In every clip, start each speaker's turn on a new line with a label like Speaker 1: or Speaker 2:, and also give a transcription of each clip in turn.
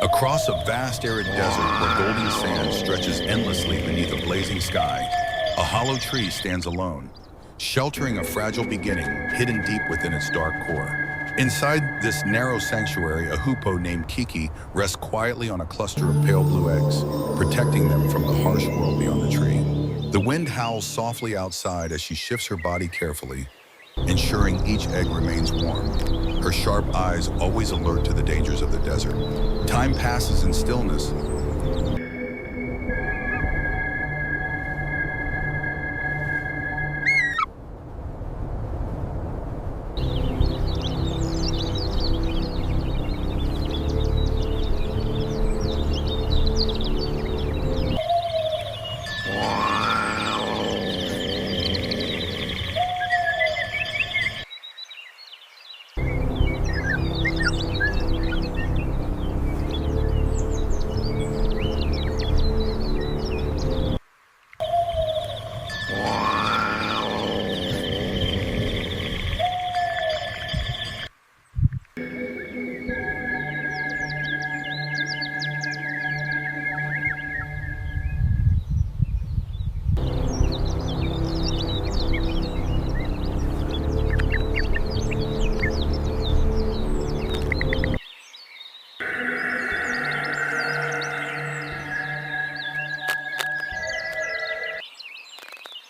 Speaker 1: Across a vast arid desert where golden sand stretches endlessly beneath a blazing sky, a hollow tree stands alone, sheltering a fragile beginning hidden deep within its dark core. Inside this narrow sanctuary, a hoopoe named Kiki rests quietly on a cluster of pale blue eggs, protecting them from the harsh world beyond the tree. The wind howls softly outside as she shifts her body carefully, ensuring each egg remains warm, her sharp eyes always alert to the dangers of the desert. Time passes in stillness.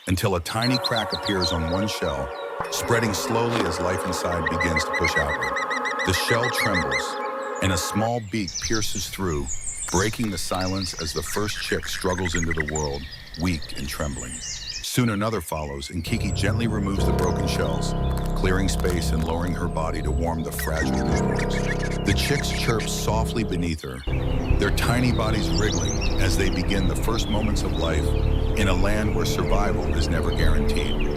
Speaker 1: Until a tiny crack appears on one shell, spreading slowly as life inside begins to push outward. The shell trembles, and a small beak pierces through, breaking the silence as the first chick struggles into the world, weak and trembling. Soon another follows, and Kiki gently removes the broken shells, clearing space and lowering her body to warm the fragile newborns. The chicks chirp softly beneath her, their tiny bodies wriggling as they begin the first moments of life in a land where survival is never guaranteed.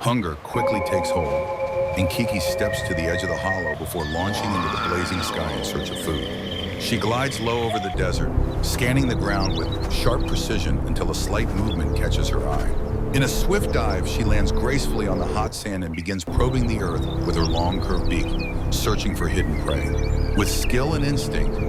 Speaker 1: Hunger quickly takes hold, and Kiki steps to the edge of the hollow before launching into the blazing sky in search of food. She glides low over the desert, scanning the ground with sharp precision until a slight movement catches her eye. In a swift dive, she lands gracefully on the hot sand and begins probing the earth with her long, curved beak, searching for hidden prey. With skill and instinct,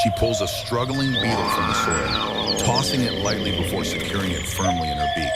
Speaker 1: she pulls a struggling beetle from the soil, tossing it lightly before securing it firmly in her beak.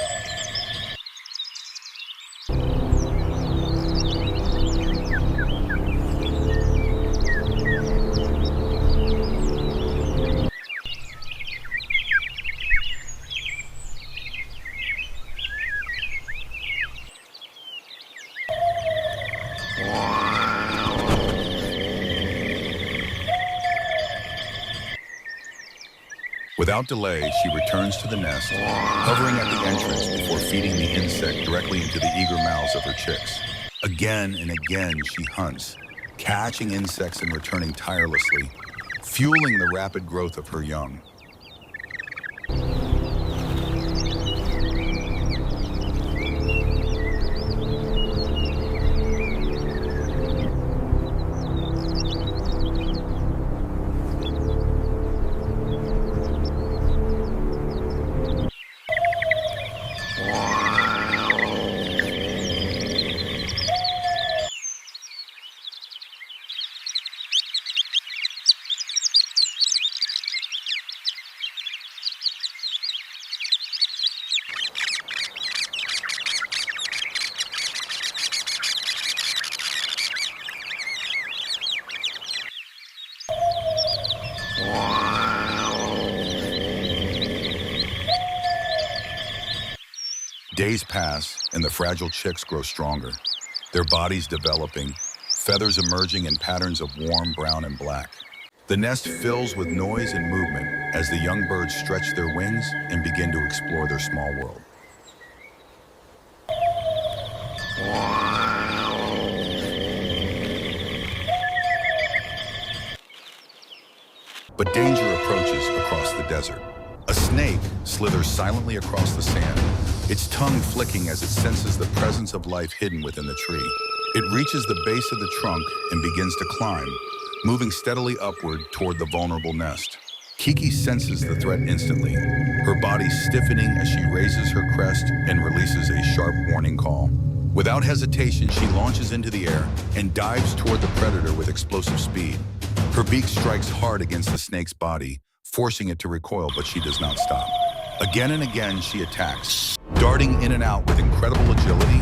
Speaker 1: Without delay, she returns to the nest, hovering at the entrance before feeding the insect directly into the eager mouths of her chicks. Again and again, she hunts, catching insects and returning tirelessly, fueling the rapid growth of her young. Days pass, and the fragile chicks grow stronger, their bodies developing, feathers emerging in patterns of warm brown and black. The nest fills with noise and movement as the young birds stretch their wings and begin to explore their small world. But danger approaches across the desert. A snake slithers silently across the sand, its tongue flicking as it senses the presence of life hidden within the tree. It reaches the base of the trunk and begins to climb, moving steadily upward toward the vulnerable nest. Kiki senses the threat instantly, her body stiffening as she raises her crest and releases a sharp warning call. Without hesitation, she launches into the air and dives toward the predator with explosive speed. Her beak strikes hard against the snake's body, forcing it to recoil, but she does not stop. Again and again, she attacks, darting in and out with incredible agility,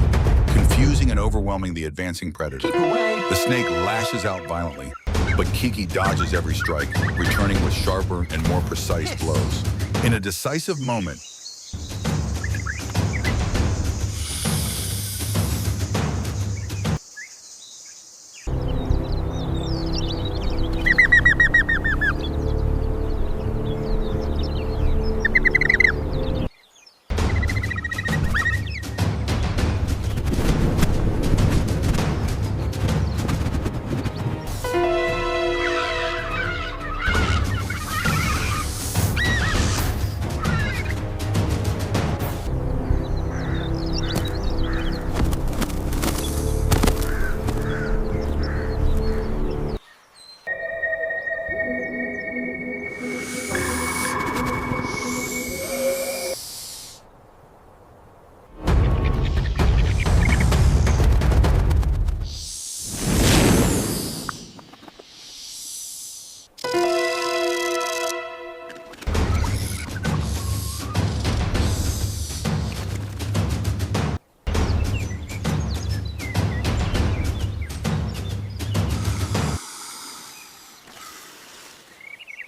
Speaker 1: confusing and overwhelming the advancing predator. The snake lashes out violently, but Kiki dodges every strike, returning with sharper and more precise blows. In a decisive moment,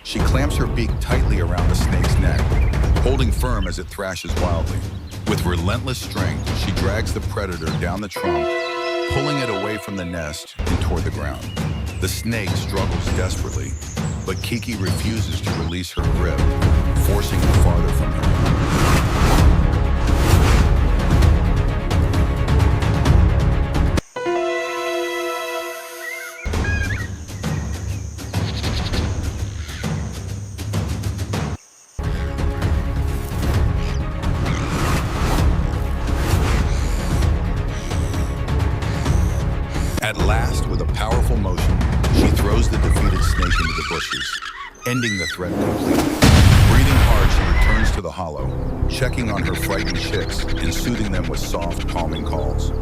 Speaker 1: she clamps her beak tightly around the snake's neck, holding firm as it thrashes wildly. With relentless strength, she drags the predator down the trunk, pulling it away from the nest and toward the ground. The snake struggles desperately, but Kiki refuses to release her grip, forcing it farther from her. At last, with a powerful motion, she throws the defeated snake into the bushes, ending the threat completely. Breathing hard, she returns to the hollow, checking on her frightened chicks and soothing them with soft, calming calls.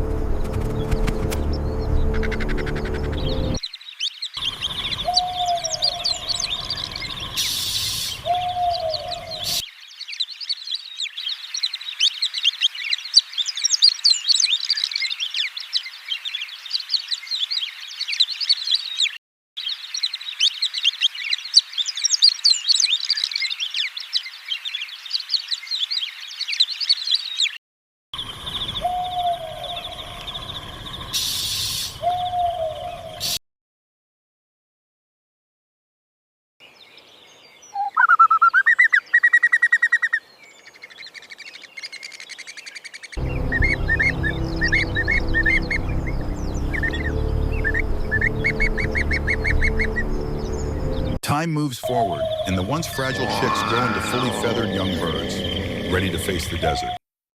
Speaker 1: Time moves forward, and the once fragile chicks grow into fully feathered young birds, ready to face the desert.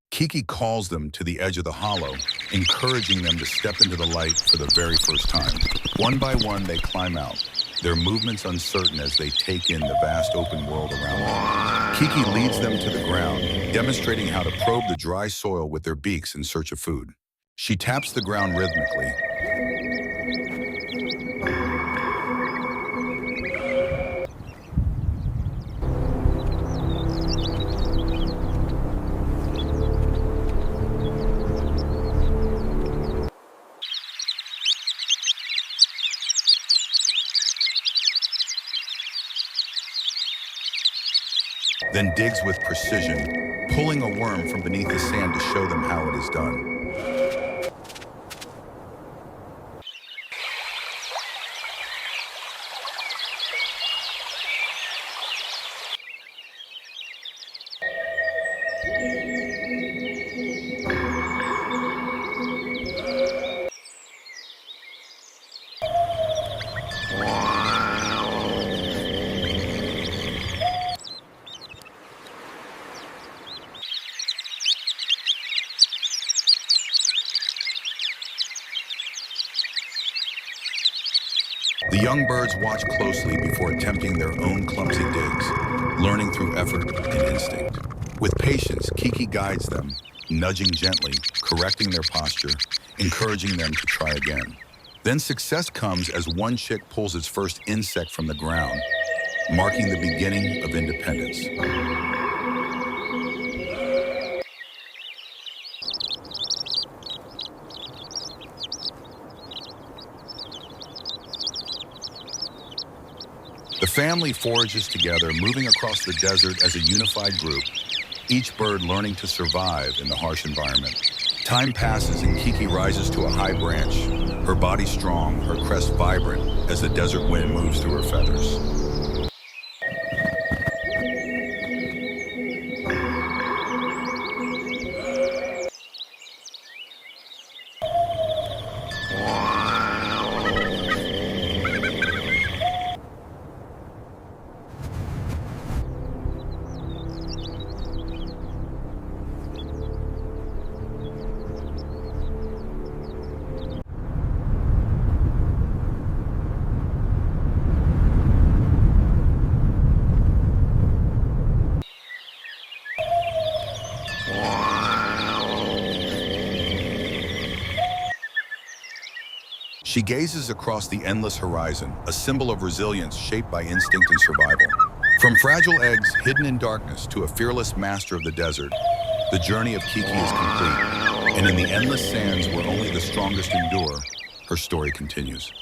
Speaker 1: Kiki calls them to the edge of the hollow, encouraging them to step into the light for the very first time. One by one, they climb out, their movements uncertain as they take in the vast open world around them. Kiki leads them to the ground, demonstrating how to probe the dry soil with their beaks in search of food. She taps the ground rhythmically, then digs with precision, pulling a worm from beneath the sand to show them how it is done. The young birds watch closely before attempting their own clumsy digs, learning through effort and instinct. With patience, Kiki guides them, nudging gently, correcting their posture, encouraging them to try again. Then success comes as one chick pulls its first insect from the ground, marking the beginning of independence. The family forages together, moving across the desert as a unified group, each bird learning to survive in the harsh environment. Time passes and Kiki rises to a high branch, her body strong, her crest vibrant as the desert wind moves through her feathers. She gazes across the endless horizon, a symbol of resilience shaped by instinct and survival. From fragile eggs hidden in darkness to a fearless master of the desert, the journey of Kiki is complete. And in the endless sands where only the strongest endure, her story continues.